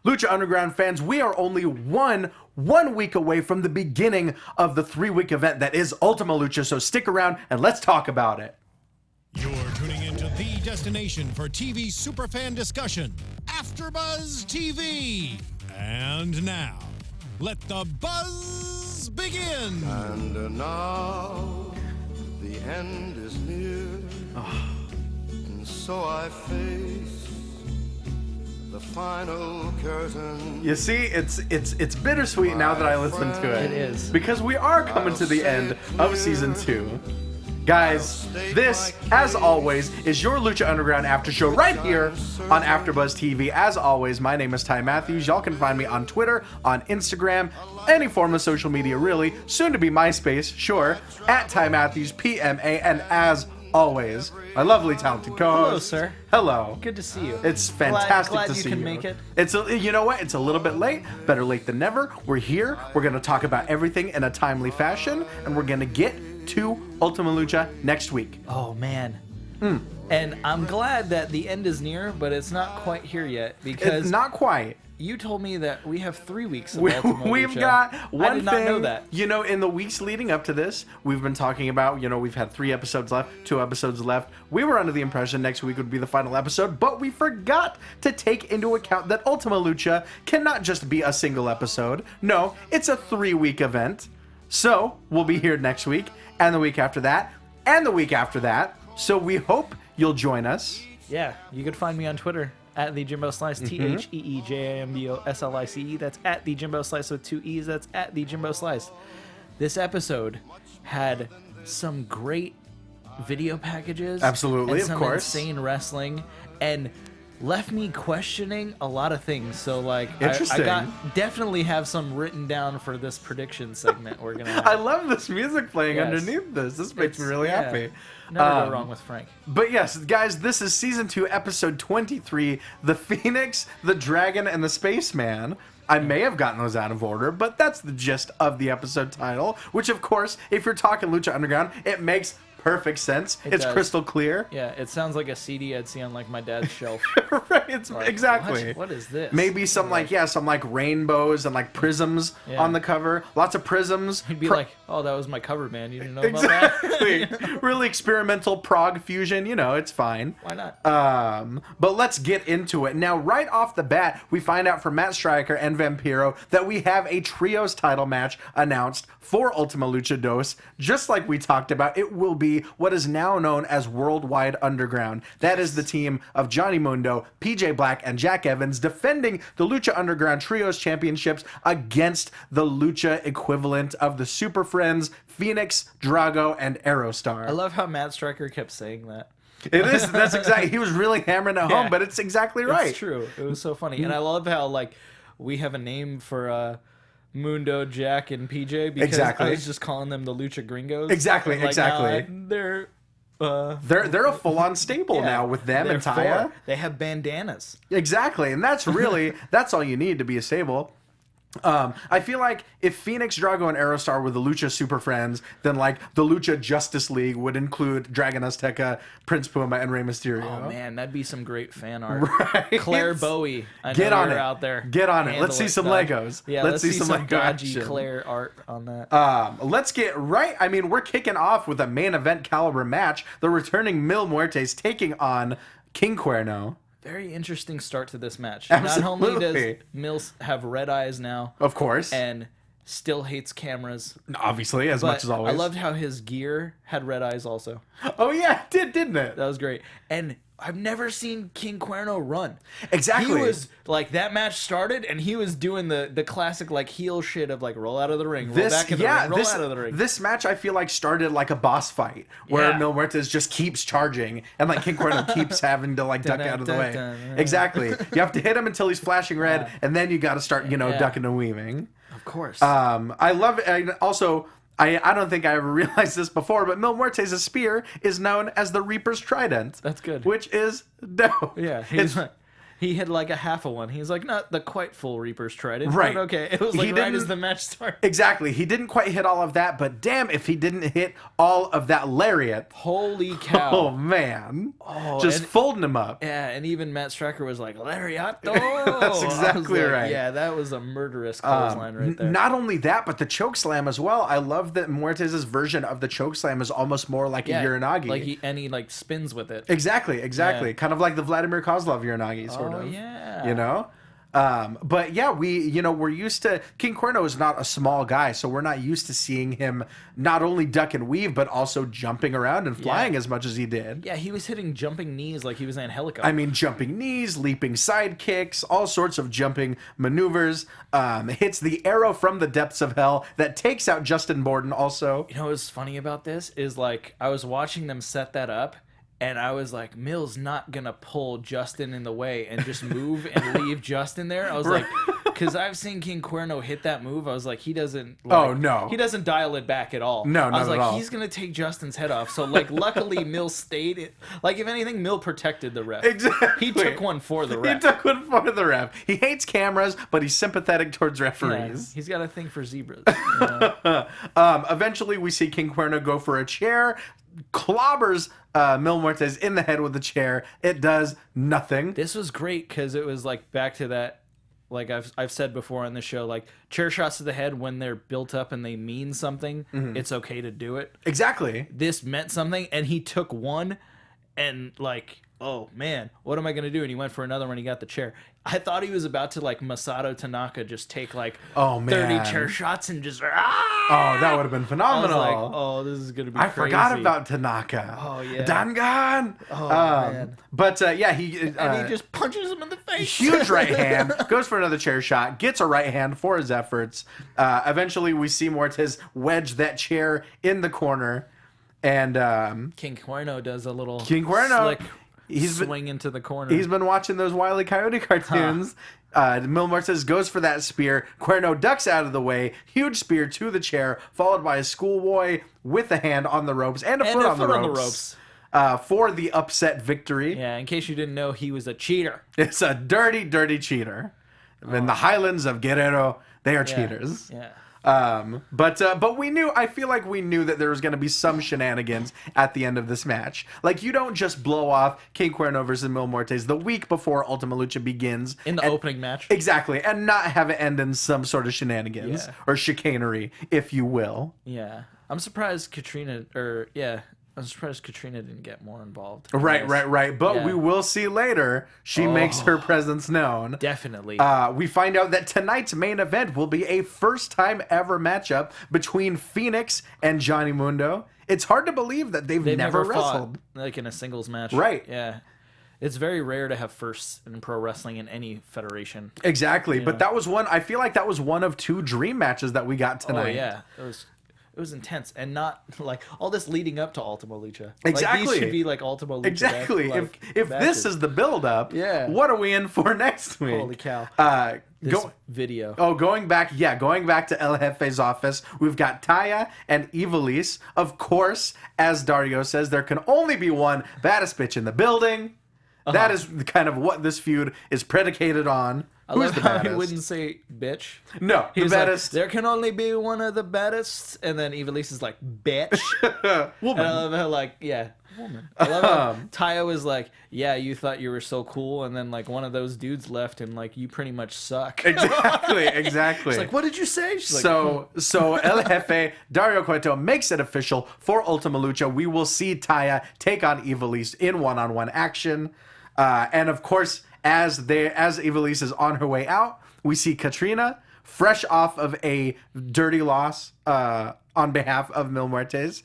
Lucha Underground fans, we are only one week away from the beginning of the 3-week event that is Ultima Lucha, so stick around and let's talk about it. You're tuning into the destination for TV superfan discussion, AFTERBUZZ TV. And now, let the buzz begin. And now, the end is near, and so I face the final curtain. You see, it's bittersweet now that I listen to it. It is. Because we are coming to the end of Season 2. Guys, this, as always, is your Lucha Underground after show right here on AFTERBUZZ TV. As always, my name is Ty Matthews. Y'all can find me on Twitter, on Instagram, any form of social media, really. Soon to be MySpace, sure, at Ty Matthews, PMA, and as always, my lovely talented co-host. Hello, sir. Hello. Good to see you. It's fantastic glad to you see can you. make it. You know what? It's a little bit late. Better late than never. We're here. We're going to talk about everything in a timely fashion, and we're going to get to Ultima Lucha next week. Oh, man. And I'm glad that the end is near, but it's not quite here yet, because It's not quite. you told me that we have 3 weeks of Ultima We've Lucha. got one I did not know that. You know, in the weeks leading up to this, we've been talking about, we've had 3 episodes left, 2 episodes left. We were under the impression next week would be the final episode, but we forgot to take into account that Ultima Lucha cannot just be a single episode. No, it's a 3-week event. So, we'll be here next week, and the week after that, and the week after that. So we hope you'll join us. Yeah, you can find me on Twitter at the Jimbo Slice, TheeJamboSlice. That's at the Jimbo Slice with 2 E's. That's at the Jimbo Slice. This episode had some great video packages. Absolutely, and of some course. insane wrestling, and left me questioning a lot of things. So, like, Interesting. I definitely have some written down for this prediction segment we're gonna have. I love this music playing Yes. underneath this. This makes me really happy. Never go wrong with Franck. But yes, guys, this is Season 2, Episode 23, The Phoenix, the Dragon, and the Spaceman. I may have gotten those out of order, but that's the gist of the episode title, which, of course, if you're talking Lucha Underground, it makes perfect sense. It's does. crystal clear. Yeah, it sounds like a CD I'd see on, like, my dad's shelf. Right, it's Like, exactly. What is this? Maybe some some rainbows and like prisms Yeah. on the cover. Lots of prisms. He'd be like, "Oh, that was my cover band. You didn't know about that? Exactly. Really experimental prog fusion. It's fine. Why not?" But let's get into it. Now, right off the bat, we find out from Matt Stryker and Vampiro that we have a trios title match announced for Ultima Lucha Dos. Just like we talked about, it will be what is now known as Worldwide Underground. That is the team of Johnny Mundo, PJ Black, and Jack Evans defending the Lucha Underground Trios Championships against the Lucha equivalent of the Super Friends, Phoenix, Drago, and Aerostar. I love how Matt Stryker kept saying that. It is. That's exactly. He was really hammering it home, Yeah. but it's exactly right. It's true. It was so funny, and I love how we have a name for Mundo, Jack, and PJ because Exactly. I was just calling them the Lucha Gringos. Exactly, And, exactly. They're They're a full-on stable now with them they're and Taya. 4. They have bandanas. Exactly, and that's really that's all you need to be a stable. I feel like if Phoenix, Drago, and Aerostar were the Lucha Super Friends, then like the Lucha Justice League would include Dragon, Azteca, Prince Puma, and Rey Mysterio. Oh man, that'd be some great fan art. Right? Claire Bowie, I Get know on you're it. out there. Get on it. Handle Let's see some Legos. Yeah, let's see some some Lego dodgy action. Claire art on that. Let's get right. I mean, we're kicking off with a main event caliber match. The returning Mil Muertes taking on King Cuerno. Very interesting start to this match. Absolutely. Not only does Mills have red eyes now, Of course. and still hates cameras, Obviously, as but much as always. I loved how his gear had red eyes also. Oh, yeah, it did, didn't it? That was great. And I've never seen King Cuerno run. Exactly. He was like, that match started and he was doing the classic like heel shit of like roll out of the ring, roll back in the ring, roll out of the ring. This match I feel like started like a boss fight where Yeah. Mil Muertes just keeps charging and like King Cuerno keeps having to like duck out of the way. Dun-dun-dun-dun. Exactly. You have to hit him until he's flashing red, Yeah. and then you got to start, Yeah. ducking and weaving. Of course. I love it. And also, I don't think I ever realized this before, but Mil Muertes' spear is known as the Reaper's Trident. That's good. Which is dope. Yeah, It's, He had like a half of one. He's like, not the quite full Reaper's Trident. Right. But okay. It was He like right didn't- as the match started. Exactly. He didn't quite hit all of that, but damn if he didn't hit all of that lariat. Holy cow. Oh, man. Just and- folding him up. Yeah, and even Matt Stryker was like, Lariato. That's exactly right. Yeah, that was a murderous clothesline right there. Not only that, but the choke slam as well. I love that Muertes' version of the choke slam is almost more like a Uranagi. Like he like spins with it. Exactly. Yeah. Kind of like the Vladimir Kozlov Uranagi, sort Oh, of. yeah. You know? But yeah, we're used to King Cuerno is not a small guy, so we're not used to seeing him not only duck and weave, but also jumping around and flying as much as he did. Yeah, he was hitting jumping knees like he was in a helicopter. I mean, jumping knees, leaping side kicks, all sorts of jumping maneuvers. Hits the arrow from the depths of hell that takes out Justin Borden also. You know what's funny about this is like I was watching them set that up and I was like, Mill's not gonna pull Justin in the way and just move and leave Justin there. I was like, because I've seen King Cuerno hit that move. I was like, he doesn't. Like, Oh, no. he doesn't dial it back at all. No, I was not at like, all. he's gonna take Justin's head off. So like, luckily Mill stayed. Like if anything, Mill protected the ref. Exactly. He took one for the ref. He took one for the ref. He hates cameras, but he's sympathetic towards Yeah, referees. he's got a thing for zebras. You know? Eventually, we see King Cuerno go for a chair, clobbers Mil Muertes in the head with the chair. It does nothing. This was great because it was like back to that, like I've said before on the show, like chair shots to the head when they're built up and they mean something, it's okay to do it. Exactly. This meant something, and he took one, and like, oh man, what am I gonna do? And he went for another when he got the chair. I thought he was about to like Masato Tanaka just take like Oh, man. 30 chair shots and just Oh, that would have been I was phenomenal. like, oh, this is gonna be I crazy. forgot about Tanaka. Oh, yeah. Dangan. Oh, man. But yeah, he And he just punches him in the face. huge right hand, goes for another chair shot, gets a right hand for his efforts. Eventually, we see Muertes wedge that chair in the corner, and King Cuerno does a little King Cuerno, slick he's been- swing into the corner. he's been watching those Wile E. Coyote cartoons. Mil Muertes goes for that spear. Cuerno ducks out of the way. Huge spear to the chair, followed by a schoolboy with a hand on the ropes and a foot on the ropes. For the upset victory. Yeah, in case you didn't know, he was a cheater. It's a dirty, dirty cheater. In the highlands of Guerrero, they are cheaters. Yeah. But we knew, I feel like we knew that there was going to be some shenanigans at the end of this match. Like, you don't just blow off King Cuerno versus Mil Muertes the week before Ultima Lucha begins. In the opening match. Exactly. And not have it end in some sort of shenanigans Yeah. or chicanery, if you will. Yeah. I'm surprised Katrina didn't get more involved. Right. But Yeah. we will see later. She makes her presence known. Definitely. We find out that tonight's main event will be a first-time ever matchup between Phoenix and Johnny Mundo. It's hard to believe that they've never wrestled. fought, like in a singles match. Right. Yeah. It's very rare to have firsts in pro wrestling in any federation. Exactly, but that was one. I feel like that was one of two dream matches that we got tonight. Oh yeah. It was intense, and not like all this leading up to Ultima Lucha. Exactly. Like, these should be like Ultima Lucha. Exactly. Like, if this is the build-up, Yeah. what are we in for next week? Holy cow. This video. Going back to El Jefe's office, we've got Taya and Ivelisse. Of course, as Dario says, there can only be one baddest bitch in the building. That is kind of what this feud is predicated on. I Who's love the how baddest? he wouldn't say bitch. No, He the was like, baddest. there can only be one of the baddest, and then Ivelisse is like, bitch. Woman. And I love how, like, yeah, woman. I love how Taya was like, yeah, you thought you were so cool, and then, like, one of those dudes left, and, like, you pretty much suck. Exactly. She's like, what did you say? She's like, So El Jefe, Dario Cueto makes it official for Ultima Lucha. We will see Taya take on Ivelisse in one-on-one action. And of course, as Ivelisse is on her way out, we see Katrina, fresh off of a dirty loss on behalf of Mil Muertes,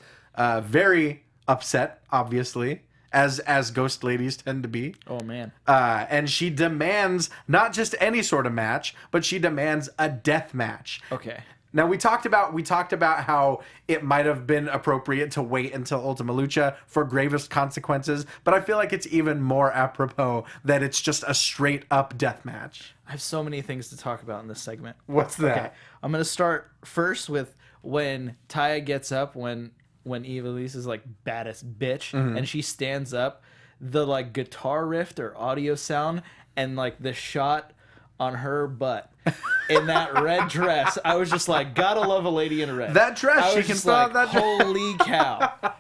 very upset, obviously, as ghost ladies tend to be. oh, man. And she demands not just any sort of match, but she demands a death match. Okay. Now we talked about how it might have been appropriate to wait until Ultima Lucha for gravest consequences, but I feel like it's even more apropos that it's just a straight up death match. I have so many things to talk about in this segment. What's that? Okay. I'm going to start first with when Taya gets up, when Ivelisse is like baddest bitch, and she stands up, the like guitar riff or audio sound and like the shot on her butt in that red dress, I was just like, gotta love a lady in a red. That dress, I she was can just fill out like, that dress. holy cow.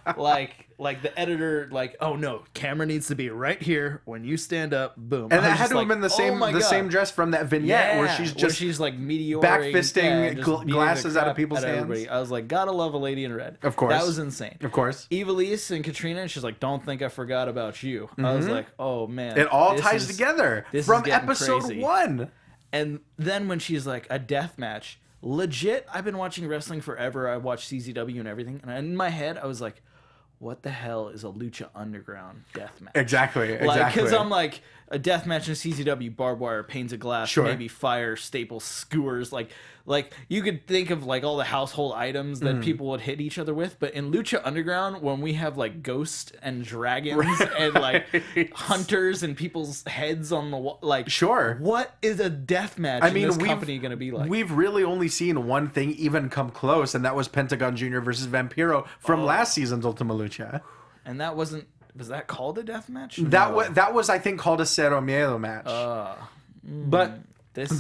Like the editor, like, oh no, camera needs to be right here when you stand up. Boom. And I that was had just to have been the same dress from that vignette where she's like meteoring, back-fisting just beating the glasses out of crap people's out hands. everybody. I was like, gotta love a lady in red. Of course. That was insane. Of course. Ivelisse and Katrina, and she's like, don't think I forgot about you. I was like, oh man. It all ties together this from is getting episode crazy. 1. And then when she's like, a death match, legit, I've been watching wrestling forever. I watched CZW and everything. And in my head, I was like, what the hell is a Lucha Underground death match? Exactly. Because I'm like, a death match in CZW, barbed wire, panes of glass, Sure. maybe fire, staples, skewers. Like you could think of like all the household items that people would hit each other with. But in Lucha Underground, when we have like ghosts and dragons and like hunters and people's heads on the wall, like, Sure. what is a death match in this company going to be like? We've really only seen one thing even come close, and that was Pentagon Jr. versus Vampiro from last season's Ultima Lucha. And that wasn't... Was that called a death match? That was I think called a Cero Miedo match. But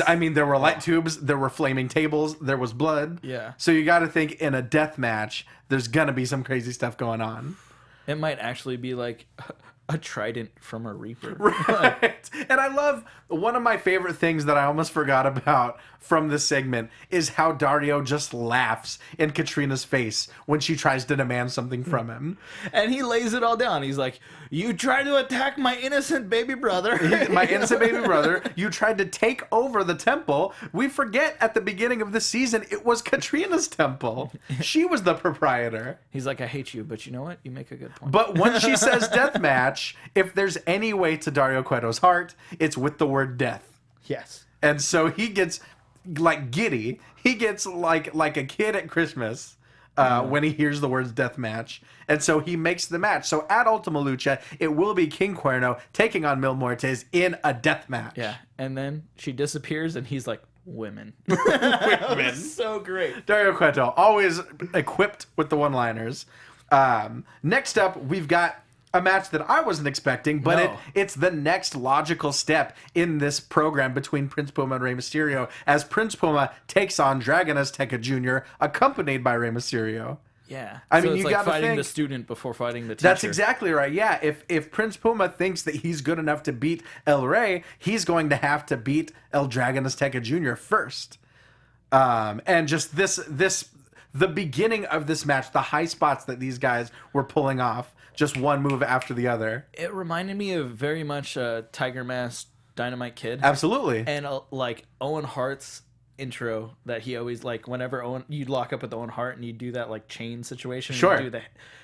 I mean, there were light tubes, there were flaming tables, there was blood. Yeah. So you got to think in a death match, there's gonna be some crazy stuff going on. It might actually be like a trident from a reaper. Right. And I love one of my favorite things that I almost forgot about from this segment is how Dario just laughs in Katrina's face when she tries to demand something from him. And he lays it all down. He's like, you tried to attack my innocent baby brother. My innocent baby brother, you tried to take over the temple. We forget at the beginning of the season, it was Katrina's temple. She was the proprietor. He's like, I hate you, but you know what? You make a good point. But when she says death match, if there's any way to Dario Cueto's heart, it's with the word death. yes. And so he gets like giddy. He gets like a kid at Christmas when he hears the words death match. And so he makes the match. So at Ultima Lucha, it will be King Cuerno taking on Mil Muertes in a death match. Yeah. And then she disappears and he's like, women. Women. So great. Dario Cueto, always equipped with the one-liners. Next up, we've got a match that I wasn't expecting, but No. it's the next logical step in this program between Prince Puma and Rey Mysterio, as Prince Puma takes on Dragon Azteca Jr., accompanied by Rey Mysterio. Yeah. I So mean, it's you like gotta fighting think- the student before fighting the teacher. That's exactly right. Yeah, if Prince Puma thinks that he's good enough to beat El Rey, he's going to have to beat El Dragon Azteca Jr. first. And just the beginning of this match, the high spots that these guys were pulling off, just one move after the other. It reminded me of very much Tiger Mask Dynamite Kid. Absolutely. And like Owen Hart's intro that he always like whenever you'd lock up with Owen Hart and you'd do that like chain situation. Sure. You do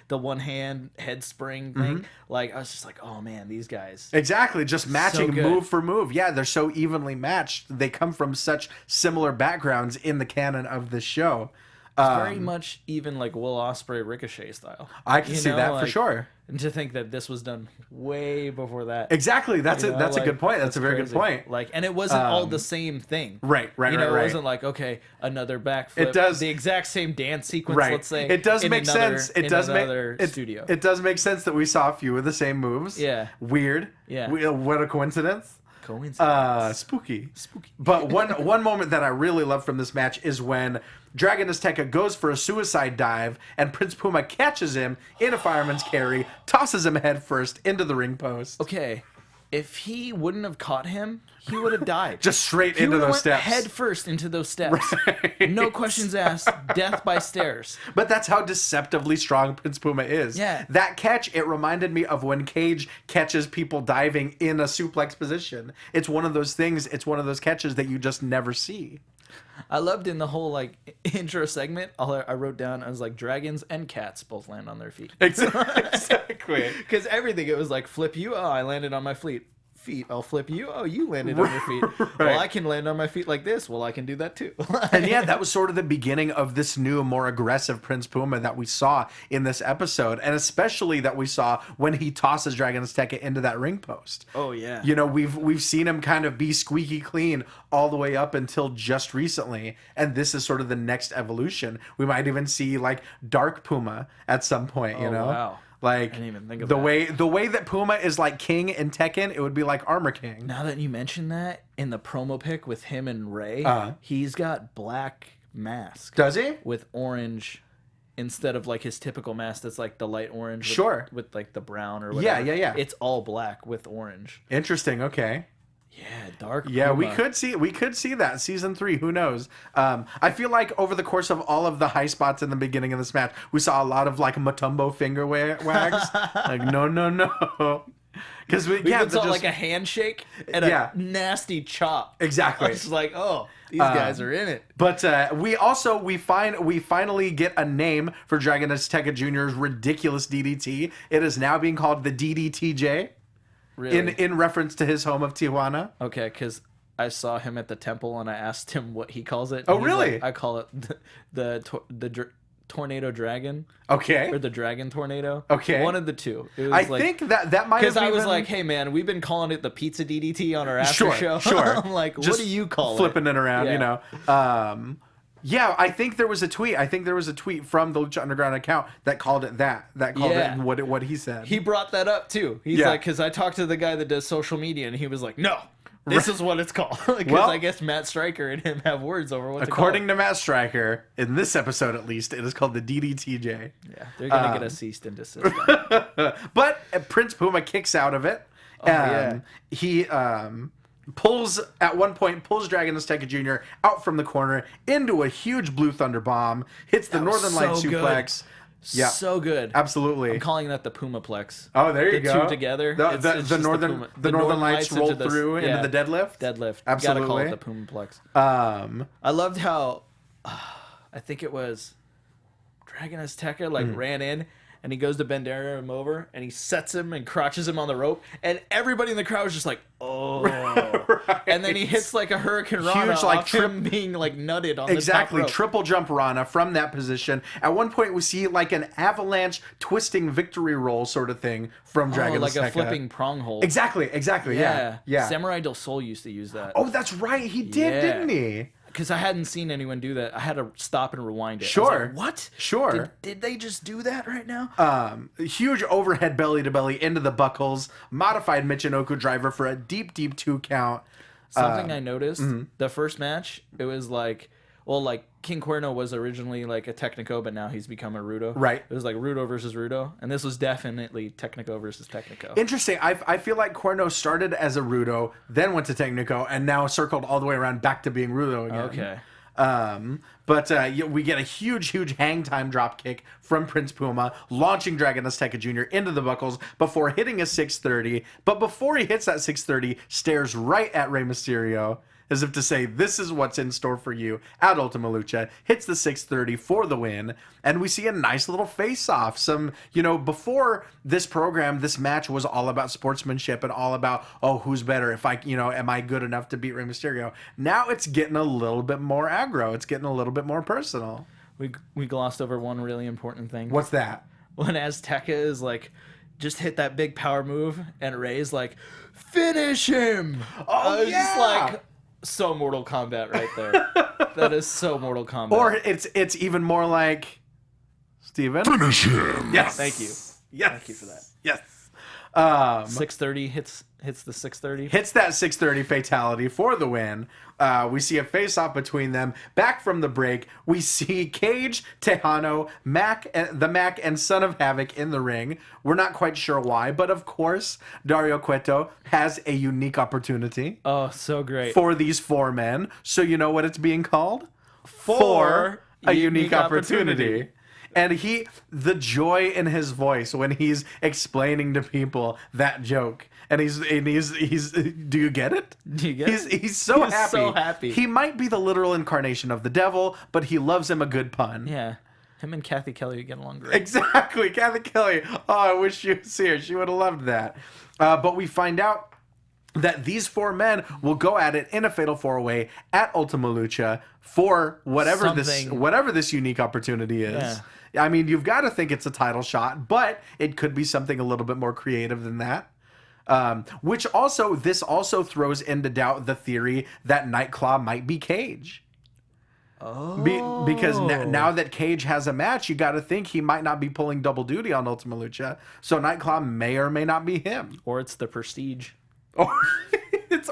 the one hand head spring thing. Like I was just like, oh man, these guys. Exactly, just matching good. move for move. Yeah, they're so evenly matched. They come from such similar backgrounds in the canon of this show. Very much even like Will Ospreay Ricochet style. I can see that for like, sure. And to think that this was done way before that. Exactly. That's You a know, that's a like, good point. That's a very crazy. good point. Like, and it wasn't all the same thing. Right. You know, right. it wasn't like, okay, another backflip. It does- the exact same dance sequence. Right. Let's say It does in make another, sense. It in does another make studio. It does make sense that we saw a few of the same moves. Yeah. Weird. Yeah. What a coincidence. Spooky. Spooky. But one moment that I really love from this match is when Dragon Azteca goes for a suicide dive and Prince Puma catches him in a fireman's carry, tosses him head first into the ring post. Okay, if he wouldn't have caught him, he would have died. Just straight He into would've those went steps. head first into those steps. Right. No questions asked. Death by stairs. But that's how deceptively strong Prince Puma is. Yeah. That catch, it reminded me of when Cage catches people diving in a suplex position. It's one of those things, it's one of those catches that you just never see. I loved in the whole like intro segment. I wrote down, I was like, dragons and cats both land on their feet. Exactly. Because everything, it was like, flip you. Oh, I landed on my feet. I'll flip you. Oh, you landed on your feet. Right. Well, I can land on my feet like this. Well, I can do that too. And yeah, that was sort of the beginning of this new, more aggressive Prince Puma that we saw in this episode, and especially that we saw when he tosses Dragon Azteca into that ring post. Oh yeah. You know, we've seen him kind of be squeaky clean all the way up until just recently, and this is sort of the next evolution. We might even see like Dark Puma at some point. You know, wow. Like, I didn't even think of the that. way that Puma is like King in Tekken, it would be like Armor King. Now that you mention that, in the promo pic with him and Rey, he's got black mask. Does he? With orange instead of like his typical mask that's like the light orange. Sure. With like the brown or whatever. Yeah. It's all black with orange. Interesting. Okay. Yeah, dark. Yeah, Puma. we could see that season 3. Who knows? I feel like over the course of all of the high spots in the beginning of this match, we saw a lot of like Matumbo finger wags. Like no, because we even saw like a handshake and a nasty chop. Exactly. It's like, oh, these guys are in it. But we finally get a name for Dragon Azteca Jr.'s ridiculous DDT. It is now being called the DDTJ. Really? In reference to his home of Tijuana. Okay, because I saw him at the temple and I asked him what he calls it. Oh, He's really? like, I call it the tornado dragon. Okay. Or the dragon tornado. Okay. One of the two. It was I think that might have because I was even... like, hey man, we've been calling it the pizza DDT on our after show. Sure. I'm like, what Just do you call flipping it around, Yeah. you know. Yeah, I think there was a tweet. From the Lucha Underground account that called it that. That called it what he said. He brought that up too. He's like, because I talked to the guy that does social media, and he was like, no, this is what it's called. Because I guess Matt Stryker and him have words over what according to Matt Stryker, in this episode at least, it is called the DDTJ. Yeah, they're gonna get a cease and desist. But Prince Puma kicks out of it. He pulls Dragon Azteca Jr. out from the corner into a huge Blue Thunder bomb, hits the Northern Light suplex. Yeah, so good. Absolutely. I'm calling that the Pumaplex. Oh, there you go. The two together. The Northern Lights rolled through into the deadlift. You gotta Absolutely. call it the Pumaplex. I loved how I think it was Dragon Azteca ran in. And he goes to Bandera him over, and he sets him and crotches him on the rope, and everybody in the crowd is just like, "Oh!" Right. And then he hits like a Hurricane Rana, Huge, like, him being like nutted on exactly the top rope. triple jump Rana from that position. At one point, we see like an avalanche twisting victory roll sort of thing from Dragon like Azteca. a flipping prong hold. Exactly. Yeah. Samurai Del Sol used to use that. Oh, that's right. He did, didn't he? Because I hadn't seen anyone do that. I had to stop and rewind it. Sure. I was like, what? Sure. Did they just do that right now? Huge overhead belly to belly into the buckles. Modified Michinoku driver for a deep 2 count. Something I noticed, the first match, it was like, King Cuerno was originally like a Technico, but now he's become a Rudo. Right. It was like Rudo versus Rudo, and this was definitely Technico versus Technico. Interesting. I feel like Cuerno started as a Rudo, then went to Technico, and now circled all the way around back to being Rudo again. Okay. But we get a huge hang time drop kick from Prince Puma, launching Dragon Azteca Jr. into the buckles before hitting a 630. But before he hits that 630, stares right at Rey Mysterio, as if to say, this is what's in store for you at Ultima Lucha. Hits the 630 for the win. And we see a nice little face-off. Before this program, this match was all about sportsmanship and all about, who's better? Am I good enough to beat Rey Mysterio? Now it's getting a little bit more aggro. It's getting a little bit more personal. We glossed over one really important thing. What's that? When Azteca is like, just hit that big power move, and Rey's like, finish him! Oh, yeah! Just like, so Mortal Kombat right there. That is so Mortal Kombat. Or it's even more like, Steven? Finish him! Yes. Thank you. Yes. Thank you for that. Yes. 630 hits the 630. Hits that 630 fatality for the win. We see a face-off between them. Back from the break, we see Cage, Tejano, the Mac, and Son of Havoc in the ring. We're not quite sure why, but of course, Dario Cueto has a unique opportunity. Oh, so great. For these 4 men. So you know what it's being called? For a unique opportunity. And the joy in his voice when he's explaining to people that joke, and he's do you get it? Do you get it? He's so He's happy. so happy. He might be the literal incarnation of the devil, but he loves him a good pun. Yeah. Him and Kathy Kelly get along great. Exactly, Kathy Kelly. Oh, I wish you was here. She would have loved that. But we find out that these 4 men will go at it in a fatal 4-way at Ultima Lucha for whatever this unique opportunity is. Yeah. I mean, you've got to think it's a title shot, but it could be something a little bit more creative than that. This also throws into doubt the theory that Nightclaw might be Cage. Because now that Cage has a match, you got to think he might not be pulling double duty on Ultima Lucha. So Nightclaw may or may not be him. Or it's the Prestige.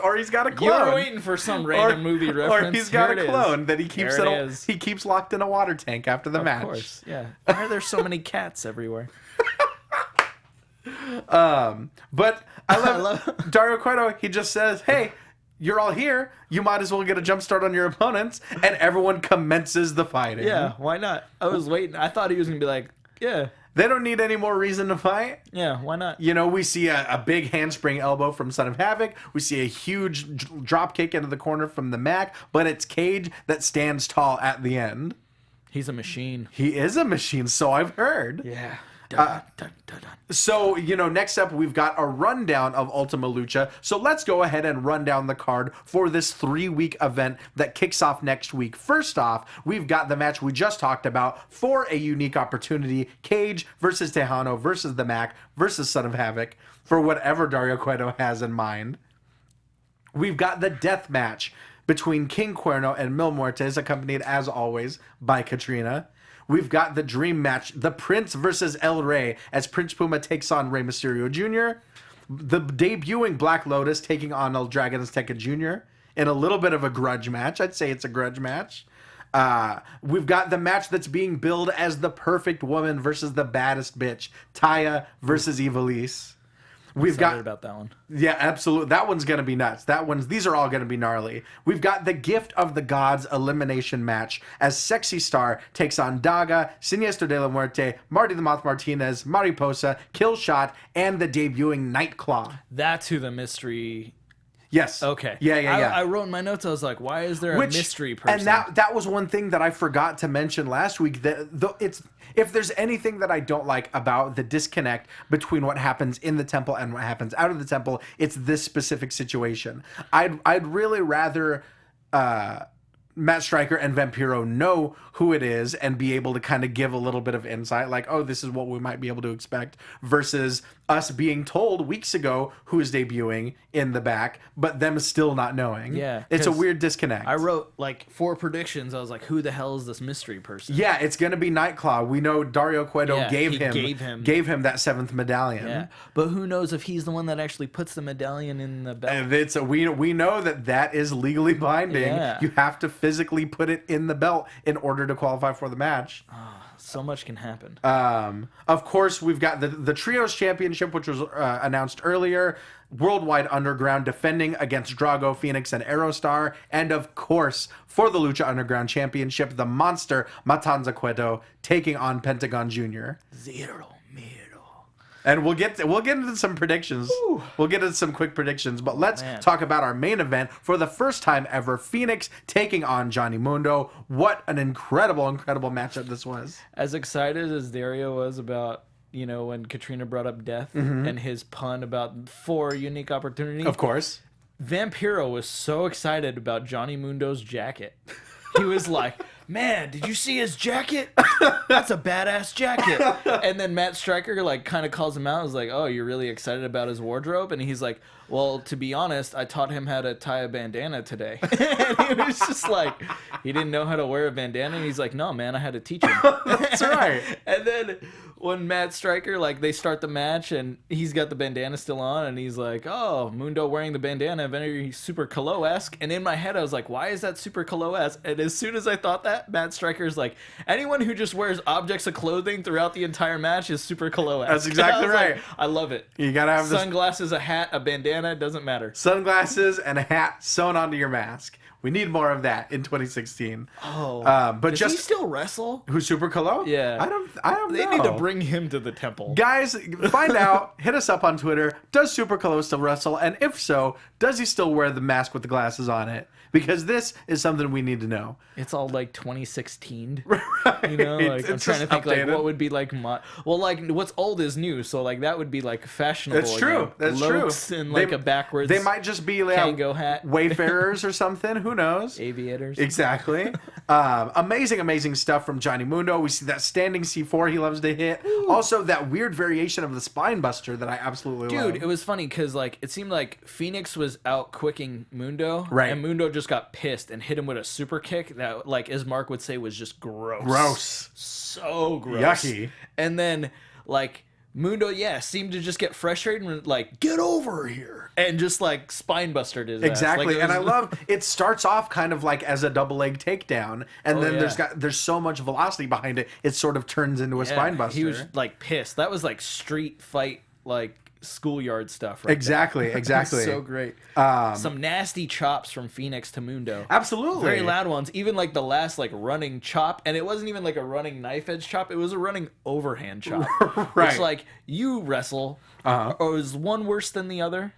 Or he's got a clone. You were waiting for some random movie reference. Or he's got a clone that he keeps he keps locked in a water tank after the match. Of course, yeah. Why are there so many cats everywhere? But I love Dario Cueto. He just says, "Hey, you're all here. You might as well get a jump start on your opponents," and everyone commences the fighting. Yeah, why not? I was waiting. I thought he was gonna be like, yeah. They don't need any more reason to fight. Yeah, why not? You know, we see a big handspring elbow from Son of Havoc. We see a huge drop kick into the corner from the Mac, but it's Cage that stands tall at the end. He's a machine. He is a machine, so I've heard. Yeah. So, next up, we've got a rundown of Ultima Lucha. So let's go ahead and run down the card for this 3-week event that kicks off next week. First off, we've got the match we just talked about for a unique opportunity. Cage versus Tejano versus the Mac versus Son of Havoc for whatever Dario Cueto has in mind. We've got the death match between King Cuerno and Mil Muertes, accompanied, as always, by Katrina. We've got the dream match, the Prince versus El Rey, as Prince Puma takes on Rey Mysterio Jr. The debuting Black Lotus taking on El Dragon Azteca Jr. in a little bit of a grudge match. I'd say it's a grudge match. We've got the match that's being billed as the perfect woman versus the baddest bitch, Taya versus Ivelisse. We've got about that one. Yeah, absolutely. That one's going to be nuts. These are all going to be gnarly. We've got the Gift of the Gods elimination match as Sexy Star takes on Daga, Siniestro de la Muerte, Marty the Moth Martinez, Mariposa, Killshot, and the debuting Nightclaw. That's who the mystery... Yes. Okay. Yeah. I wrote in my notes, I was like, why is there a mystery person? And that was one thing that I forgot to mention last week. If there's anything that I don't like about the disconnect between what happens in the temple and what happens out of the temple, it's this specific situation. I'd really rather Matt Striker and Vampiro know who it is and be able to kind of give a little bit of insight, like, oh, this is what we might be able to expect, versus us being told weeks ago who is debuting in the back, but them still not knowing. Yeah. It's a weird disconnect. I wrote like 4 predictions. I was like, who the hell is this mystery person? Yeah, it's going to be Nightclaw. We know Dario Cueto gave him that 7th medallion. Yeah. But who knows if he's the one that actually puts the medallion in the belt? We know that is legally binding. Yeah. You have to physically put it in the belt in order to qualify for the match. So much can happen. Of course, we've got the Trios Championship, which was announced earlier. Worldwide Underground defending against Drago, Phoenix, and Aerostar. And of course, for the Lucha Underground Championship, the monster Matanza Cueto taking on Pentagon Jr. Zero Miro. And we'll get into some predictions. Ooh. We'll get into some quick predictions, but let's talk about our main event for the first time ever. Phoenix taking on Johnny Mundo. What an incredible matchup this was. As excited as Dario was about, when Katrina brought up death and his pun about 4 unique opportunities. Of course. Vampiro was so excited about Johnny Mundo's jacket. He was like, man, did you see his jacket? That's a badass jacket. And then Matt Striker kind of calls him out. He's like, oh, you're really excited about his wardrobe? And he's like, well, to be honest, I taught him how to tie a bandana today. And he was just like, he didn't know how to wear a bandana. And he's like, no, man, I had to teach him. That's right. And then when Matt Striker, they start the match and he's got the bandana still on and he's like, oh, Mundo wearing the bandana, very Super Kalo-esque. And in my head, I was like, why is that Super Kalo-esque? And as soon as I thought that, Matt Striker's like, anyone who just wears objects of clothing throughout the entire match is Super Kalo-esque. That's exactly right. Like, I love it. You gotta have sunglasses, a hat, a bandana, it doesn't matter. Sunglasses and a hat sewn onto your mask. We need more of that in 2016. Oh, but does he still wrestle? Who's Super Kalo? Yeah, I don't know. They need to bring him to the temple. Guys, find out. Hit us up on Twitter. Does Super Kalo still wrestle? And if so, does he still wear the mask with the glasses on it? Because this is something we need to know. It's all 2016. Right. I'm trying to think updated. What would be what's old is new. So that would be fashionable. That's true. That's true. And a backwards. They might just be Kango hat. Wayfarers or something. Who knows? Aviators. Exactly. Amazing stuff from Johnny Mundo. We see that standing C4 he loves to hit. Ooh. Also, that weird variation of the spine buster that I absolutely love. Dude, it was funny because like it seemed like Phoenix was out quicking Mundo, right? And Mundo just got pissed and hit him with a super kick that, like as Mark would say, was just gross. So gross. Yucky. And then like Mundo, seemed to just get frustrated and like, get over here, and just like spine bustered his exactly. ass. Like, and I love it. Starts off kind of like as a double leg takedown, and then there's so much velocity behind it. It sort of turns into a spine buster. He was like pissed. That was like street fight, like schoolyard stuff. Right exactly. So great. Some nasty chops from Phoenix to Mundo. Absolutely. Very loud ones. Even like the last like running chop, and it wasn't even like a running knife edge chop. It was a running overhand chop. Right. Which like you wrestle, or is one worse than the other?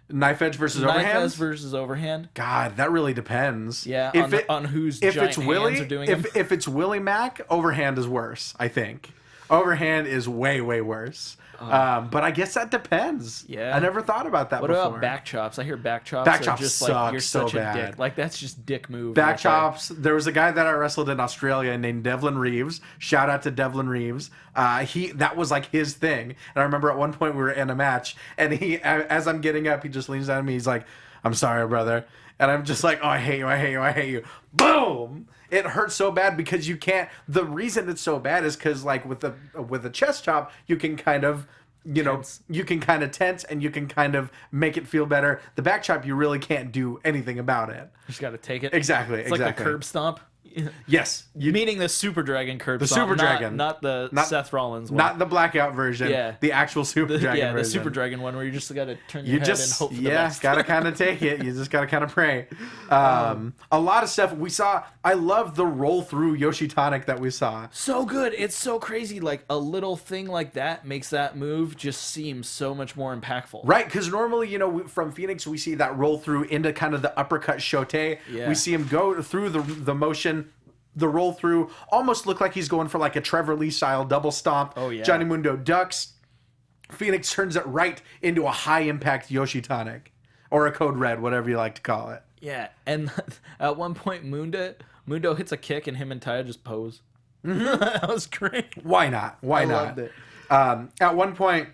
Knife edge versus overhand? Knife edge versus overhand. God, that really depends. Yeah, on whose if giant it's Willie, hands are doing if it's Willie Mack, overhand is worse, I think. Overhand is way worse. But I guess that depends. Yeah. I never thought about that before. What about back chops? I hear back chops are just suck like you're so such bad. a dick. Like that's just dick move. Back chops. There was a guy that I wrestled in Australia named Devlin Reeves. Shout out to Devlin Reeves. That was like his thing. And I remember at one point we were in a match, and he, as I'm getting up, he just leans down to me. He's like, "I'm sorry, brother." And I'm just like, "Oh, I hate you. Boom! It hurts so bad because you can't. The reason it's so bad is because like with a chest chop, you can kind of, you can kind of tense and you can kind of make it feel better. The back chop, you really can't do anything about it. You just got to take it. Exactly. It's like the curb stomp. Yes. Meaning the Super Dragon curb the stomp. Super Dragon. Not the Seth Rollins one. Not the blackout version. Yeah. The actual Super Dragon version. The Super Dragon one where you just got to turn your head and hope for the best. Gotta kind of take it. You just gotta kind of pray. A lot of stuff we saw. I love the roll through Yoshitonic that we saw. So good. It's so crazy. Like a little thing like that makes that move just seem so much more impactful. Right, because normally, from Phoenix, we see that roll through into kind of the uppercut shote. Yeah. We see him go through the motion. The roll through almost looked like he's going for like a Trevor Lee style double stomp. Oh, yeah. Johnny Mundo ducks. Phoenix turns it right into a high impact Yoshitonic, or a code red, whatever you like to call it. Yeah, and at one point Mundo hits a kick and him and Taya just pose. That was great. Why not? Why not? Loved it. At one point,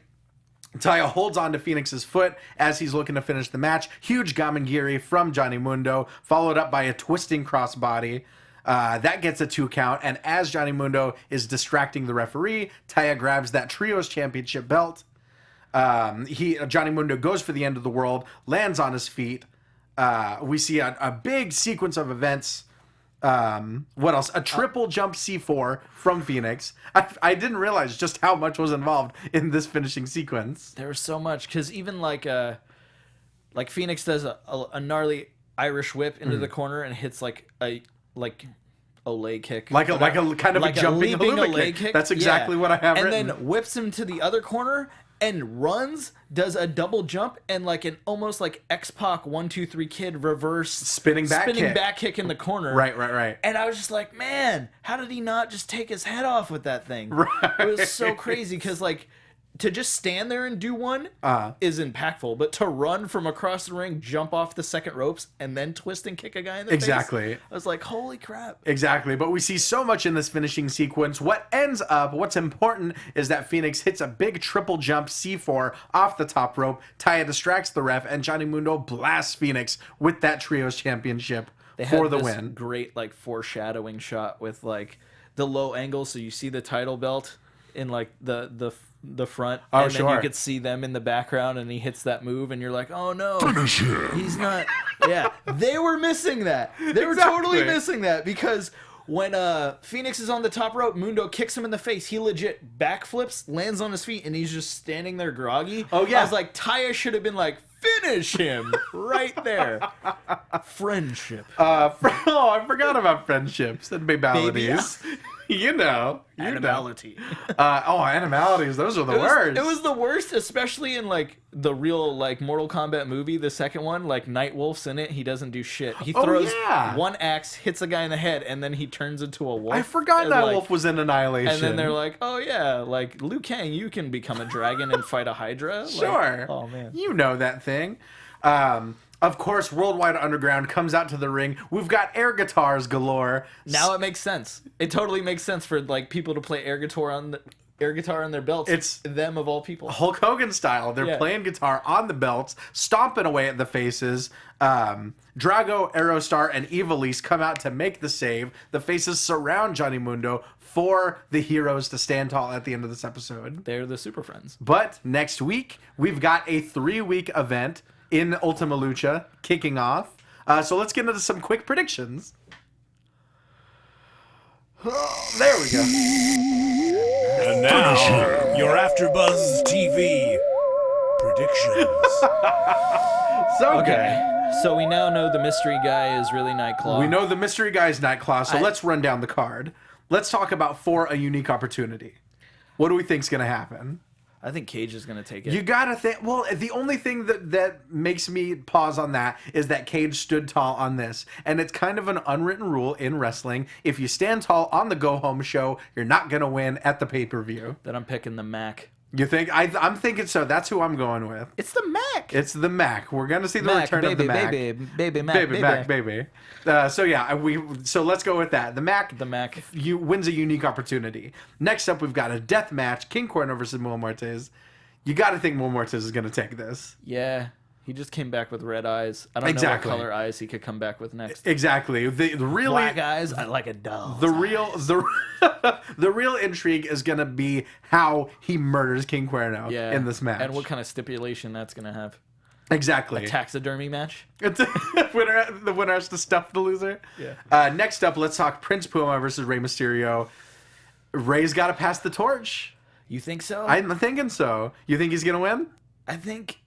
Taya holds on to Phoenix's foot as he's looking to finish the match. Huge Gamangiri from Johnny Mundo, followed up by a twisting crossbody. That gets a 2 count, and as Johnny Mundo is distracting the referee, Taya grabs that Trios Championship belt. Johnny Mundo goes for the end of the world, lands on his feet. We see a big sequence of events. What else? A triple jump C4 from Phoenix. I didn't realize just how much was involved in this finishing sequence. There was so much, because even like Phoenix does a gnarly Irish whip into the corner and hits like a leg kick, like a kind of like a jumping leg kick. That's exactly what I have and written. Then whips him to the other corner and runs, does a double jump and like an almost like X-Pac 1-2-3 Kid reverse spinning back kick in the corner. Right. And I was just like, man, how did he not just take his head off with that thing? Right. It was so crazy because like to just stand there and do one is impactful, but to run from across the ring, jump off the second ropes, and then twist and kick a guy in the face, I was like, holy crap. Exactly, but we see so much in this finishing sequence. What's important is that Phoenix hits a big triple jump C4 off the top rope. Taya distracts the ref, and Johnny Mundo blasts Phoenix with that Trios Championship for the win. Great like foreshadowing shot with like the low angle, so you see the title belt in like the front, and then you could see them in the background, and he hits that move, and you're like, oh no, he's not. Yeah, they were missing that. They were totally missing that, because when Phoenix is on the top rope, Mundo kicks him in the face. He legit backflips, lands on his feet, and he's just standing there groggy. Oh yeah, I was like, Taya should have been like, finish him right there. Friendship. I forgot about friendships and babalities. Animality. Animalities. Those are the worst. It was the worst, especially in like the real like Mortal Kombat movie, the second one. Like Nightwolf's in it. He doesn't do shit. He throws one axe, hits a guy in the head, and then he turns into a wolf. I forgot Nightwolf was in Annihilation. And then they're like, oh yeah, like Liu Kang, you can become a dragon and fight a Hydra. Sure. Like, oh man. You know that thing. Of course, Worldwide Underground comes out to the ring. We've got air guitars galore. Now it makes sense. It totally makes sense for like people to play air guitar on their belts. It's them of all people. Hulk Hogan style. They're playing guitar on the belts, stomping away at the faces. Drago, Aerostar, and Ivelisse come out to make the save. The faces surround Johnny Mundo for the heroes to stand tall at the end of this episode. They're the Super Friends. But next week, we've got a 3-week event in Ultima Lucha kicking off. So let's get into some quick predictions. There we go. And now, your AfterBuzz TV predictions. So we now know the mystery guy is really Nightclaw. We know the mystery guy is Nightclaw, so let's run down the card. Let's talk about For a Unique Opportunity. What do we think's going to happen? I think Cage is going to take it. You got to think... Well, the only thing that makes me pause on that is that Cage stood tall on this. And it's kind of an unwritten rule in wrestling. If you stand tall on the go-home show, you're not going to win at the pay-per-view. Then I'm picking the Mac. You think? I'm thinking so. That's who I'm going with. It's the Mac. It's the Mac. We're going to see the Mac, return of the Mac. Baby Mac, Baby Mac, baby. So let's go with that. The Mac wins a unique opportunity. Next up, we've got a death match: King Cuerno versus Mil Muertes. You got to think Mil Muertes is going to take this. Yeah, he just came back with red eyes. I don't know what color eyes he could come back with next. Exactly. The really black eyes. I like a doll. The real intrigue is going to be how he murders King Cuerno in this match, and what kind of stipulation that's going to have. Exactly. A taxidermy match? The winner has to stuff the loser? Yeah. Next up, let's talk Prince Puma versus Rey Mysterio. Rey's got to pass the torch. You think so? I'm thinking so. You think he's going to win? I think...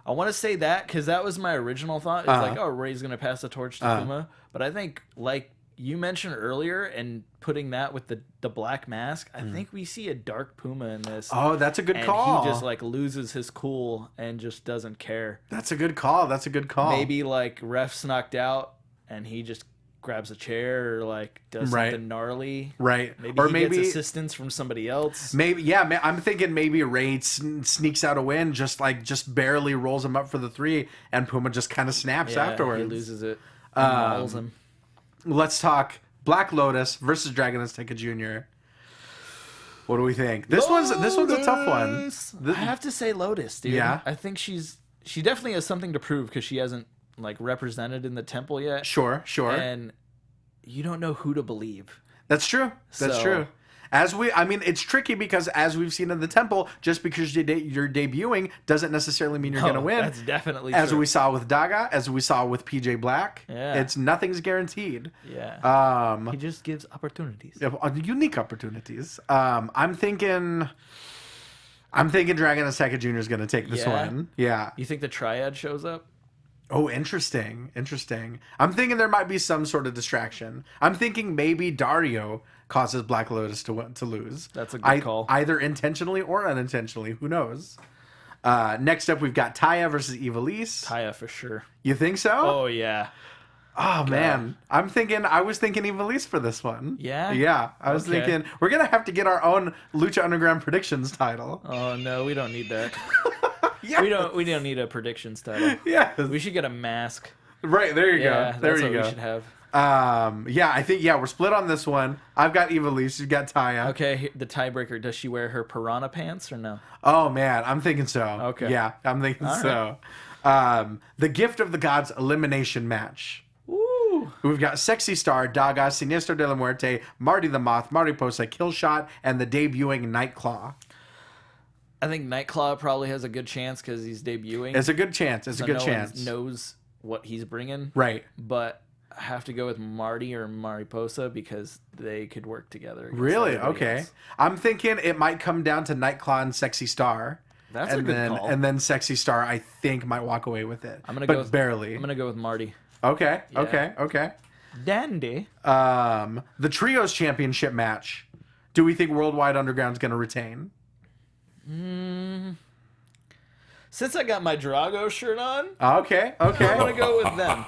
I want to say that because that was my original thought. It's like, oh, Rey's going to pass the torch to Puma. But I think, like you mentioned earlier, and putting that with the black mask, I think we see a dark Puma in this. Oh, that's a good call. He just like loses his cool and just doesn't care. That's a good call. Maybe like ref's knocked out and he just grabs a chair or like does something gnarly. Right. Maybe he gets assistance from somebody else. I'm thinking maybe Rey sneaks out a win, just barely rolls him up for the 3, and Puma just kind of snaps afterwards. He loses it. Mauls him. Let's talk Black Lotus versus Dragon and Azteca Jr. What do we think? This one's a tough one. I have to say Lotus, dude. Yeah. I think she definitely has something to prove because she hasn't like represented in the temple yet. Sure. And you don't know who to believe. That's true. That's true. It's tricky because as we've seen in the temple, just because you're debuting doesn't necessarily mean you're going to win. That's definitely true. As true. we saw with Daga, as we saw with PJ Black, nothing's guaranteed. Yeah. He just gives opportunities. Unique opportunities. I'm thinking Dragon and Azteca Jr. is going to take this one. Yeah. You think the Triad shows up? Oh, interesting. I'm thinking there might be some sort of distraction. I'm thinking maybe Dario causes Black Lotus to lose. That's a good call. Either intentionally or unintentionally. Who knows? Next up, we've got Taya versus Ivelisse. Taya for sure. You think so? Oh, yeah. Oh, man. I was thinking Ivelisse for this one. Yeah? Yeah. I was thinking we're going to have to get our own Lucha Underground predictions title. Oh, no. We don't need that. Yeah. We don't need a predictions title. Yeah. We should get a mask. Right, there you go. That's what we should have. I think we're split on this one. I've got Ivelisse, you've got Taya. Okay, the tiebreaker, does she wear her piranha pants or no? Oh man, I'm thinking so. Okay. Yeah, I'm thinking so. The Gift of the Gods elimination match. Ooh. We've got Sexy Star, Daga, Siniestro de la Muerte, Marty the Moth, Mariposa, Killshot, and the debuting Nightclaw. I think Nightclaw probably has a good chance because he's debuting. It's a good chance. No one knows what he's bringing. Right. But I have to go with Marty or Mariposa because they could work together. Really? Okay. Else. I'm thinking it might come down to Nightclaw and Sexy Star. That's a good call. And then Sexy Star, I think, might walk away with it. Barely. I'm going to go with Marty. Okay. Yeah. Okay. Dandy. The Trios Championship match. Do we think Worldwide Underground's going to retain? Since I got my Drago shirt on, okay, I'm gonna go with them.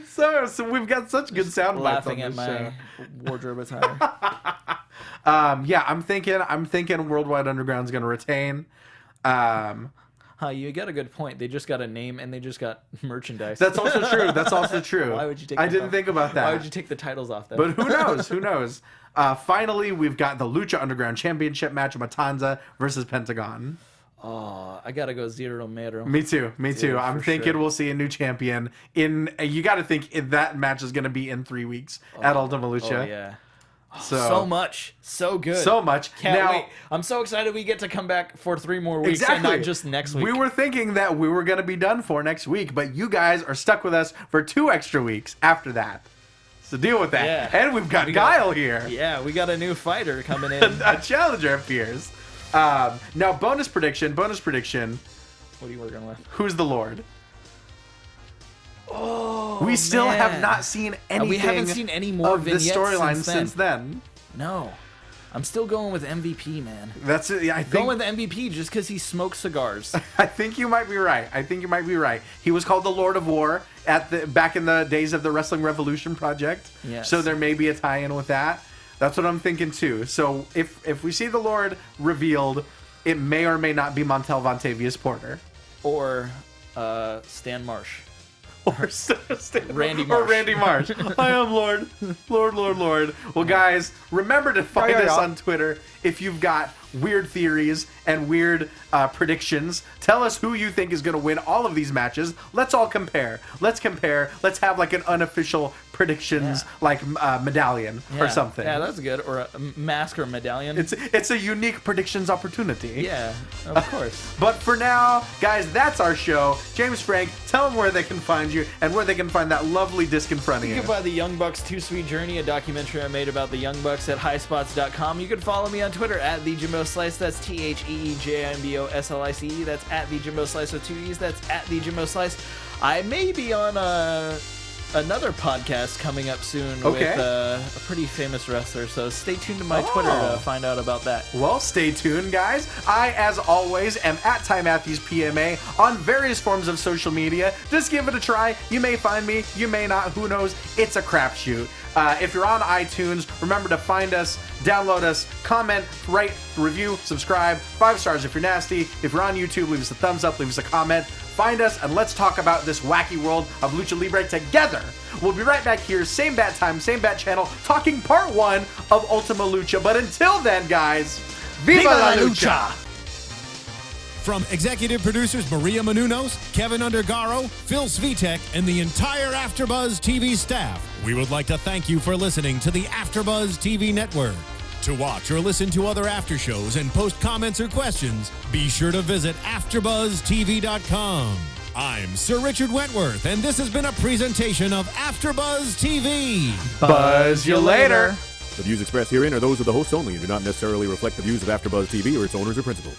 So we've got such good sound bites on laughing at this my show. wardrobe attire. I'm thinking Worldwide Underground's gonna retain. You got a good point. They just got a name and they just got merchandise. That's also true. That's also true. Why would you take? I didn't think about that. Why would you take the titles off them? But who knows? Who knows? Finally, we've got the Lucha Underground Championship match: Matanza versus Pentagon. Oh, I gotta go Zero Mero. Me too. Me too. Dude, I'm for thinking sure. we'll see a new champion in. You got to think that match is going to be in 3 weeks at Ultima Lucha. Oh yeah. So much, so good, so much. Can't Now, wait. I'm so excited we get to come back for 3 more weeks exactly. and not just next week. We were thinking that we were going to be done for next week, but you guys are stuck with us for 2 extra weeks after that. So deal with that. Yeah. And we've got Guile here. Yeah, we got a new fighter coming in. A challenger appears. Now, bonus prediction. What are you working with? Who's the Lord? Oh, We still man. have not seen anything. We haven't seen any more of this vignettes storyline since then. No, I'm still going with MVP, man. That's it. I think. Going with MVP just because he smokes cigars. I think you might be right. He was called the Lord of War back in the days of the Wrestling Revolution project. Yes. So there may be a tie-in with that. That's what I'm thinking too. So if we see the Lord revealed, it may or may not be Montel Vontavious Porter. Or Stan Marsh. Or Randy Or Marsh. Randy Marsh. I am Lord. Lord. Well, guys, remember to find us on Twitter if you've got weird theories and weird predictions. Tell us who you think is going to win all of these matches. Let's all compare. Let's have like an unofficial predictions medallion or something. Yeah, that's good. Or a mask or medallion. It's a unique predictions opportunity. Yeah, of course. But for now, guys, that's our show. James Franck, tell them where they can find you and where they can find that lovely disc in front of You you. can buy the Young Bucks 2 Sweet Journey, a documentary I made about the Young Bucks at highspots.com. You can follow me on Twitter at the Jimbo Slice. That's TheeJimboslice. That's at the Jimbo Slice with 2 E's. That's at the Jimbo Slice. I may be on another podcast coming up soon with a pretty famous wrestler, so stay tuned to my Twitter to find out about that. Well, stay tuned, guys. I, as always, am at Ty Matthews PMA on various forms of social media. Just give it a try. You may find me, you may not. Who knows? It's a crapshoot. If you're on iTunes, remember to find us, download us, comment, rate, review, subscribe. 5 stars if you're nasty. If you're on YouTube, leave us a thumbs up, leave us a comment. Find us, and let's talk about this wacky world of Lucha Libre together. We'll be right back here, same bat time, same bat channel, talking part 1 of Ultima Lucha. But until then, guys, Viva la Lucha! From executive producers Maria Menounos, Kevin Undergaro, Phil Svitek, and the entire AfterBuzz TV staff, we would like to thank you for listening to the AfterBuzz TV network. To watch or listen to other after shows and post comments or questions, be sure to visit AfterBuzzTV.com. I'm Sir Richard Wentworth, and this has been a presentation of AfterBuzz TV. Buzz you later! The views expressed herein are those of the hosts only and do not necessarily reflect the views of AfterBuzz TV or its owners or principals.